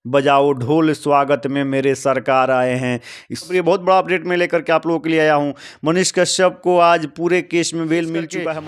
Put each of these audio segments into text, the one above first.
बजाओ ढोल स्वागत में मेरे सरकार आए हैं। ये बहुत बड़ा अपडेट मैं लेकर के आप लोगों के लिए आया हूं। मनीष कश्यप को आज पूरे केस में बेल मिल चुका है।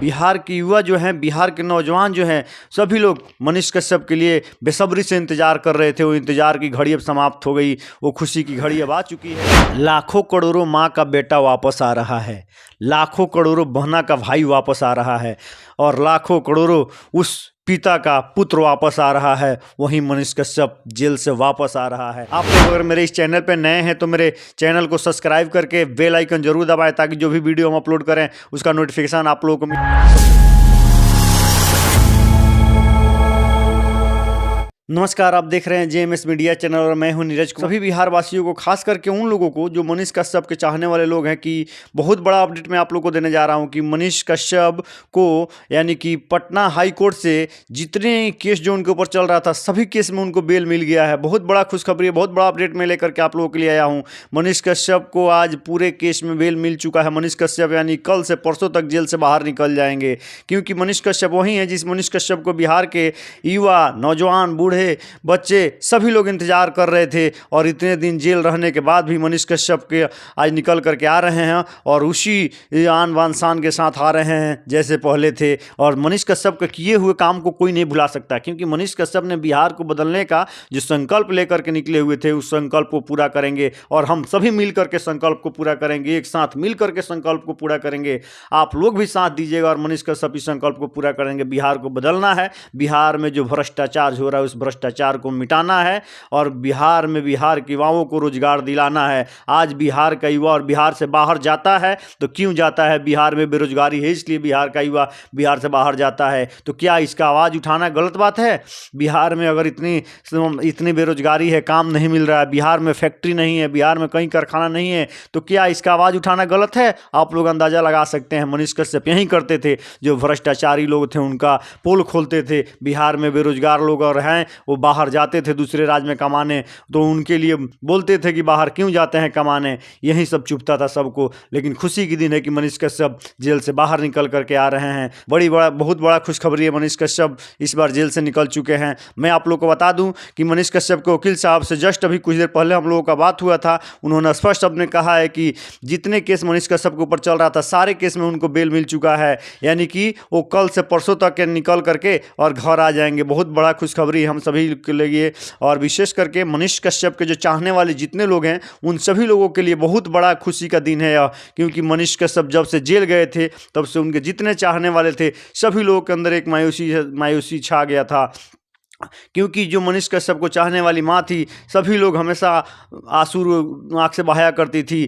बिहार के युवा जो हैं, बिहार के नौजवान जो हैं, सभी लोग मनीष कश्यप के लिए बेसब्री से इंतजार कर रहे थे। वो इंतजार की घड़ी अब समाप्त हो गई, वो खुशी की घड़ी अब आ चुकी है। लाखों करोड़ों माँ का बेटा वापस आ रहा है, लाखों करोड़ों बहना का भाई वापस आ रहा है और लाखों करोड़ों उस पिता का पुत्र वापस आ रहा है। वहीं मनीष कश्यप जेल से वापस आ रहा है। आप लोग अगर मेरे इस चैनल पे नए हैं तो मेरे चैनल को सब्सक्राइब करके बेल आइकन जरूर दबाएं ताकि जो भी वीडियो हम अपलोड करें उसका नोटिफिकेशन आप लोगों को मिले। नमस्कार, आप देख रहे हैं जेएमएस मीडिया चैनल और मैं हूं नीरज कुमार। सभी बिहार वासियों को, खास करके उन लोगों को जो मनीष कश्यप के चाहने वाले लोग हैं, कि बहुत बड़ा अपडेट मैं आप लोगों को देने जा रहा हूं कि मनीष कश्यप को यानी कि पटना हाई कोर्ट से जितने केस जो उनके ऊपर चल रहा था सभी केस में उनको बेल मिल गया है। बहुत बड़ा खुशखबरी है, बहुत बड़ा अपडेट मैं लेकर के आप लोगों के लिए आया हूँ। मनीष कश्यप को आज पूरे केस में बेल मिल चुका है। मनीष कश्यप यानी कल से परसों तक जेल से बाहर निकल जाएंगे, क्योंकि मनीष कश्यप वही है जिस मनीष कश्यप को बिहार के युवा, नौजवान, बूढ़े, बच्चे सभी लोग इंतजार कर रहे थे। और इतने दिन जेल रहने के बाद भी मनीष कश्यप के आज निकल करके आ रहे हैं और उसी आन बान शान के साथ आ रहे हैं जैसे पहले थे। और मनीष कश्यप के किए हुए काम को कोई नहीं भुला सकता, क्योंकि मनीष कश्यप ने बिहार को बदलने का जो संकल्प लेकर के निकले हुए थे उस संकल्प को पूरा करेंगे और हम सभी मिल करके संकल्प को पूरा करेंगे। एक साथ मिल करके संकल्प को पूरा करेंगे। आप लोग भी साथ दीजिएगा और मनीष कश्यप इस संकल्प को पूरा करेंगे। बिहार को बदलना है, बिहार में जो भ्रष्टाचार हो रहा है उस भ्रष्टाचार को मिटाना है और बिहार में बिहार के युवाओं को रोजगार दिलाना है। आज बिहार का युवा और बिहार से बाहर जाता है तो क्यों जाता है? बिहार में बेरोजगारी है इसलिए बिहार का युवा बिहार से बाहर जाता है। तो क्या इसका आवाज उठाना गलत बात है? बिहार में अगर इतनी बेरोजगारी है, काम नहीं मिल रहा है, बिहार में फैक्ट्री नहीं है, बिहार में कहीं कारखाना नहीं है, तो क्या इसका आवाज उठाना गलत है? आप लोग अंदाजा लगा सकते हैं। मनीष कश्यप यही करते थे, जो भ्रष्टाचारी लोग थे उनका पोल खोलते थे। बिहार में बेरोजगार लोग और हैं वो बाहर जाते थे दूसरे राज्य में कमाने, तो उनके लिए बोलते थे कि बाहर क्यों जाते हैं कमाने। यही सब चुभता था सबको। लेकिन खुशी की दिन है कि मनीष कश्यप जेल से बाहर निकल करके आ रहे हैं। बहुत बड़ा खुशखबरी है। मनीष कश्यप इस बार जेल से निकल चुके हैं। मैं आप लोग को बता दूं कि मनीष कश्यप के वकील साहब से जस्ट अभी कुछ देर पहले हम लोगों का बात हुआ था। उन्होंने स्पष्ट अपने कहा है कि जितने केस मनीष कश्यप के ऊपर चल रहा था सारे केस में उनको बेल मिल चुका है, यानी कि वो कल से परसों तक निकल करके और घर आ जाएंगे। बहुत बड़ा खुशखबरी हम सभी के लिए और विशेष करके मनीष कश्यप के जो चाहने वाले जितने लोग हैं उन सभी लोगों के लिए बहुत बड़ा खुशी का दिन है यह, क्योंकि मनीष कश्यप जब से जेल गए थे तब से उनके जितने चाहने वाले थे सभी लोगों के अंदर एक मायूसी छा गया था। क्योंकि जो मनीष कश्यप को चाहने वाली माँ थी, सभी लोग हमेशा आंसू आँख से बहाया करती थी।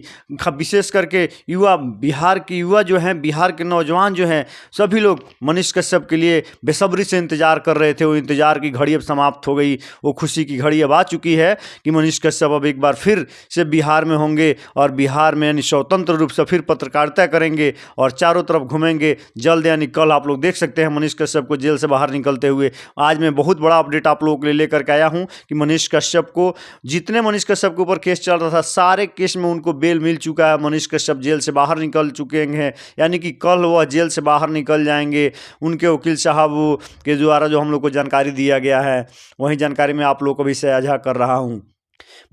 विशेष करके युवा, बिहार के युवा जो हैं, बिहार के नौजवान जो हैं, सभी लोग मनीष कश्यप के लिए बेसब्री से इंतजार कर रहे थे। वो इंतजार की घड़ी अब समाप्त हो गई, वो खुशी की घड़ी अब आ चुकी है कि मनीष कश्यप अब एक बार फिर से बिहार में होंगे और बिहार में यानी स्वतंत्र रूप से फिर पत्रकारिता करेंगे और चारों तरफ घूमेंगे। जल्द यानी कल आप लोग देख सकते हैं मनीष कश्यप को जेल से बाहर निकलते हुए। आज मैं बहुत बड़ा अपडेट आप लोगों के लिए लेकर के आया हूं कि मनीष कश्यप को, जितने मनीष कश्यप के ऊपर केस चल रहा था सारे केस में उनको बेल मिल चुका है। मनीष कश्यप जेल से बाहर निकल चुके हैं, यानी कि कल वह जेल से बाहर निकल जाएंगे। उनके वकील साहब के द्वारा जो हम लोग को जानकारी दिया गया है वही जानकारी मैं आप लोगों को भी साझा कर रहा हूं।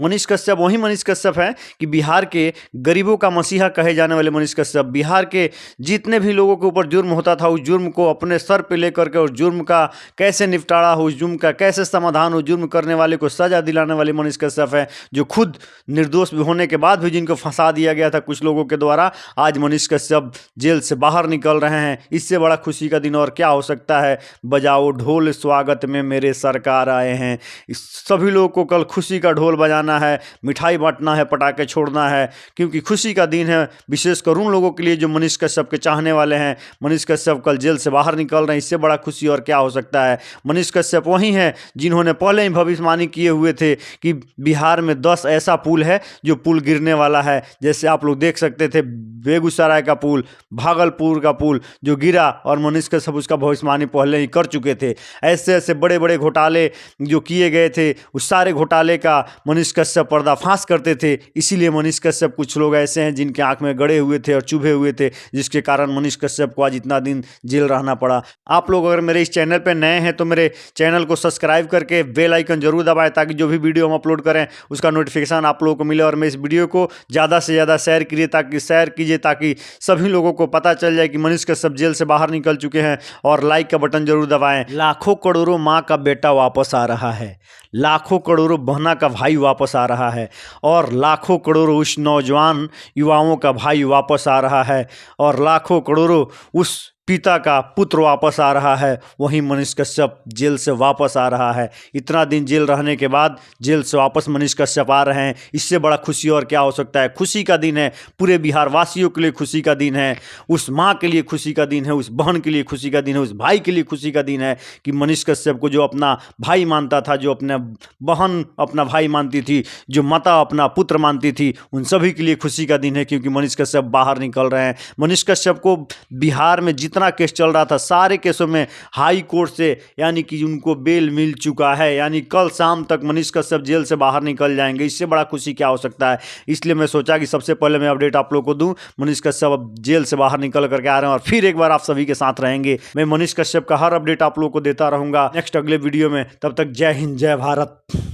मनीष कश्यप वही मनीष कश्यप है कि बिहार के गरीबों का मसीहा कहे जाने वाले मनीष कश्यप बिहार के जितने भी लोगों के ऊपर जुर्म होता था उस जुर्म को अपने सर पे लेकर के, उस जुर्म का कैसे निपटारा हो, उस जुर्म का कैसे समाधान हो, जुर्म करने वाले को सजा दिलाने वाले मनीष कश्यप है, जो खुद निर्दोष होने के बाद भी जिनको फंसा दिया गया था कुछ लोगों के द्वारा। आज मनीष कश्यप जेल से बाहर निकल रहे हैं। इससे बड़ा खुशी का दिन और क्या हो सकता है? बजाओ ढोल स्वागत में मेरे सरकार आए हैं। सभी लोगों को कल खुशी का ढोल बजाना है, मिठाई बांटना है, पटाखे छोड़ना है, क्योंकि खुशी का दिन है। विशेषकर उन लोगों के लिए जो मनीष कश्यप के चाहने वाले हैं। मनीष कश्यप कल जेल से बाहर निकल रहे हैं, इससे बड़ा खुशी और क्या हो सकता है? मनीष कश्यप वही हैं जिन्होंने पहले ही भविष्यवाणी किए हुए थे कि बिहार में 10 ऐसा पुल है जो पुल गिरने वाला है। जैसे आप लोग देख सकते थे बेगूसराय का पुल, भागलपुर का पुल जो गिरा, और मनीष कश्यप उसका भविष्यवाणी पहले ही कर चुके थे। ऐसे ऐसे बड़े बड़े घोटाले जो किए गए थे उस सारे घोटाले का मनीष कश्यप पर्दाफाश करते थे, इसीलिए मनीष कश्यप कुछ लोग ऐसे हैं जिनके आंख में गड़े हुए थे और चुभे हुए थे, जिसके कारण मनीष कश्यप को आज इतना दिन जेल रहना पड़ा। आप लोग अगर मेरे इस चैनल पर नए हैं तो मेरे चैनल को सब्सक्राइब करके बेल आइकन जरूर दबाएं, ताकि जो भी वीडियो हम अपलोड करें उसका नोटिफिकेशन आप लोगों को मिले। और मैं इस वीडियो को ज़्यादा से ज़्यादा शेयर कीजिए ताकि सभी लोगों को पता चल जाए कि मनीष कश्यप जेल से बाहर निकल चुके हैं। और लाइक का बटन जरूर दबाएं। लाखों करोड़ों माँ का बेटा वापस आ रहा है, लाखों करोड़ों बहना का भाई वापस आ रहा है, और लाखों करोड़ों उस नौजवान युवाओं का भाई वापस आ रहा है, और लाखों करोड़ों उस पिता का पुत्र वापस आ रहा है। वहीं मनीष कश्यप जेल से वापस आ रहा है। इतना दिन जेल रहने के बाद जेल से वापस मनीष कश्यप आ रहे हैं। इससे बड़ा खुशी और क्या हो सकता है। खुशी का दिन है, पूरे बिहार वासियों के लिए खुशी का दिन है, उस माँ के लिए खुशी का दिन है, उस बहन के लिए खुशी का दिन है, उस भाई के लिए खुशी का दिन है कि मनीष कश्यप को जो अपना भाई मानता था, जो अपना बहन अपना भाई मानती थी, जो माता अपना पुत्र मानती थी, उन सभी के लिए खुशी का दिन है, क्योंकि मनीष कश्यप बाहर निकल रहे हैं। मनीष कश्यप को बिहार में जितना केस चल रहा था, सारे केसों में हाई कोर्ट से यानी कि उनको बेल मिल चुका है। यानी कल शाम तक मनीष कश्यप जेल से बाहर निकल जाएंगे। इससे बड़ा खुशी क्या हो सकता है। इसलिए मैं सोचा कि सबसे पहले मैं अपडेट आप लोगों को दूं। मनीष कश्यप अब जेल से बाहर निकल करके आ रहे हैं और फिर एक बार आप सभी के साथ रहेंगे। मैं मनीष कश्यप का हर अपडेट आप लोगों को देता रहूंगा नेक्स्ट अगले वीडियो में। तब तक जय हिंद, जय भारत।